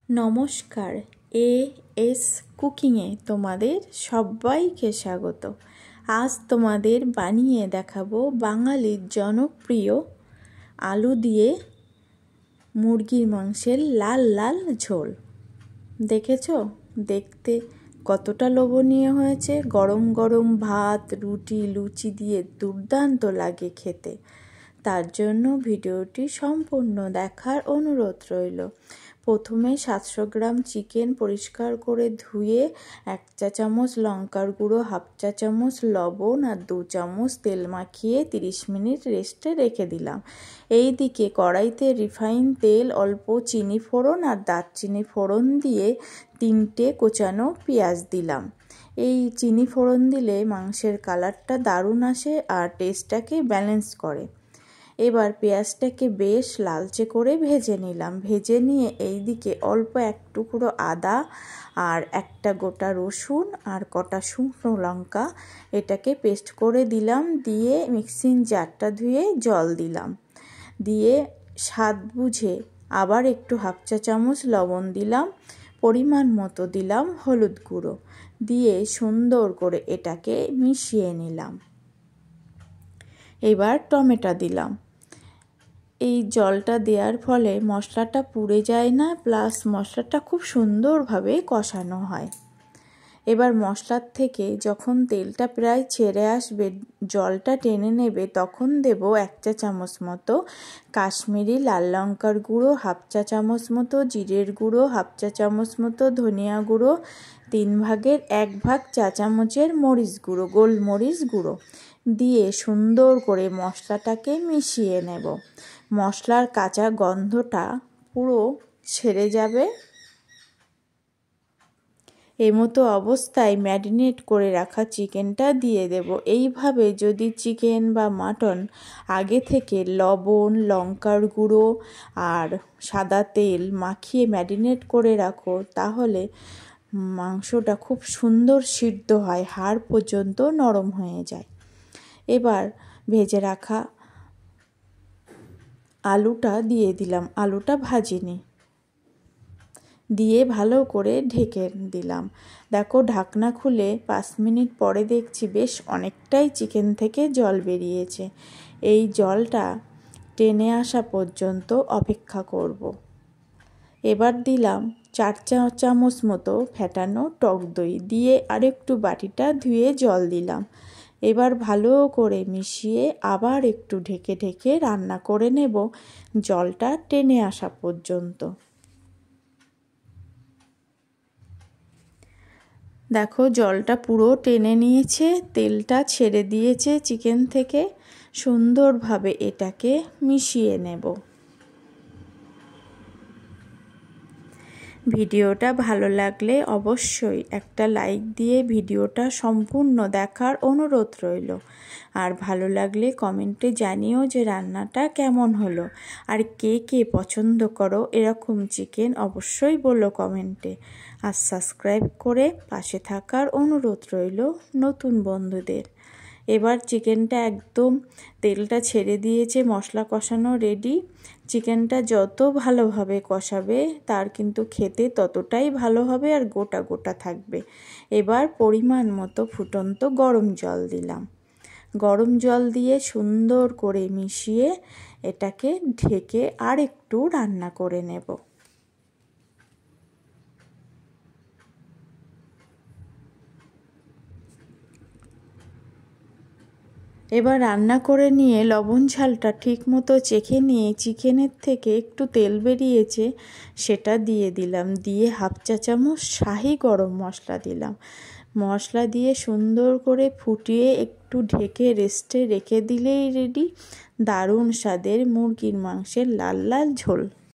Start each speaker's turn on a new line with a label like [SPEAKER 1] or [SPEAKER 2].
[SPEAKER 1] নমস্কার, এএস কুকিংয়ে তোমাদের সবাইকে স্বাগত। আজ তোমাদের বানিয়ে দেখাবো বাঙালির জনপ্রিয় আলু দিয়ে মুরগির মাংসের লাল লাল ঝোল। দেখেছো দেখতে কতটা লোভনীয় হয়েছে। গরম গরম ভাত, রুটি, লুচি দিয়ে দুর্দান্ত লাগে খেতে। তার জন্য ভিডিওটি সম্পূর্ণ দেখার অনুরোধ রইল। প্রথমে 700 গ্রাম চিকেন পরিষ্কার করে ধুয়ে 1 চা চামচ লঙ্কার গুঁড়ো, 1/2 চা চামচ লবণ আর 2 চামচ তেল মাখিয়ে 30 মিনিট রেস্টে রেখে দিলাম। এই দিকে কড়াইতে রিফাইন তেল, অল্প চিনি ফোড়ন আর দারচিনি ফোড়ন দিয়ে 3টে কোচানো পেঁয়াজ দিলাম। এই চিনি ফোড়ন দিলে মাংসের কালারটা দারুণ আসে আর টেস্টটাকে ব্যালেন্স করে। এবার পেঁয়াজটাকে বেশ লালচে করে ভেজে নিলাম। ভেজে নিয়ে এই দিকে অল্প এক টুকরো আদা আর একটা গোটা রসুন আর কটা শুকনো লঙ্কা এটাকে পেস্ট করে দিলাম। দিয়ে মিক্সিং জারটা ধুয়ে জল দিলাম। দিয়ে স্বাদ বুঝে আবার একটু 1/2 চা চামচ লবণ দিলাম। পরিমাণ মতো দিলাম হলুদ গুঁড়ো। দিয়ে সুন্দর করে এটাকে মিশিয়ে নিলাম। এবার টমেটো দিলাম। এই জলটা দেওয়ার ফলে মশলাটা পুড়ে যায় না, প্লাস মশলাটা খুব সুন্দরভাবে কষানো হয়। এবার মশলার থেকে যখন তেলটা প্রায় ছেড়ে আসবে, জলটা টেনে নেবে, তখন দেব 1 চা চামচ মতো কাশ্মীরি লাল লঙ্কার গুঁড়ো, 1/2 চা চামচ মতো জিরের গুঁড়ো, 1/2 চা চামচ মতো ধনিয়া গুঁড়ো, 3 ভাগের 1 ভাগ চা চামচের মরিচ গুঁড়ো, গোলমরিচ গুঁড়ো দিয়ে সুন্দর করে মশলাটাকে মিশিয়ে নেব। মশলার কাঁচা গন্ধটা পুরো ছেড়ে যাবে। এমতো অবস্থায় ম্যারিনেট করে রাখা চিকেনটা দিয়ে দেব। এইভাবে যদি চিকেন বা মাটন আগে থেকে লবণ, লঙ্কার গুঁড়ো আর সাদা তেল মাখিয়ে ম্যারিনেট করে রাখো, তাহলে মাংসটা খুব সুন্দর সিদ্ধ হয়, হাড় পর্যন্ত নরম হয়ে যায়। এবার ভেজে রাখা আলুটা দিয়ে দিলাম। আলুটা ভাজিনি, দিয়ে ভালো করে ঢেকে দিলাম। দেখো ঢাকনা খুলে 5 মিনিট পরে দেখছি বেশ অনেকটাই চিকেন থেকে জল বেরিয়েছে। এই জলটা টেনে আসা পর্যন্ত অপেক্ষা করব। এবার দিলাম 4 চা চামচ মতো ফেটানো টক দই, দিয়ে আরেকটু বাটিটা ধুয়ে জল দিলাম। এবার ভালো করে মিশিয়ে আবার একটু ঢেকে ঢেকে রান্না করে নেব জলটা টেনে আসা পর্যন্ত। দেখো জলটা পুরো টেনে নিয়েছে, তেলটা ছেড়ে দিয়েছে চিকেন থেকে। সুন্দরভাবে এটাকে মিশিয়ে নেব। ভিডিওটা ভালো লাগলে অবশ্যই একটা লাইক দিয়ে ভিডিওটা সম্পূর্ণ দেখার অনুরোধ রইল। আর ভালো লাগলে কমেন্টে জানিও যে রান্নাটা কেমন হলো। আর কে কে পছন্দ করো এরকম চিকেন অবশ্যই বলো কমেন্টে। আর সাবস্ক্রাইব করে পাশে থাকার অনুরোধ রইল নতুন বন্ধুদের। এবার চিকেনটা একদম তেলটা ছেড়ে দিয়েছে, মশলা কষানো রেডি। চিকেনটা যত ভালোভাবে কষাবে তার কিন্তু খেতে ততটাই ভালো হবে আর গোটা গোটা থাকবে। এবার পরিমাণ মতো ফুটন্ত গরম জল দিলাম। গরম জল দিয়ে সুন্দর করে মিশিয়ে এটাকে ঢেকে আর একটু রান্না করে নেব। এবার রান্না করে নিয়ে লবণ ঝালটা ঠিক মতো চেখে নিয়ে চিকেনের থেকে একটু তেল বেরিয়েছে, সেটা দিয়ে দিলাম। দিয়ে 1/2 চা চামচ শাহি গরম মশলা দিলাম। মশলা দিয়ে সুন্দর করে ফুটিয়ে একটু ঢেকে রেস্টে রেখে দিলেই রেডি দারুণ স্বাদের মুরগির মাংসের লাল লাল ঝোল।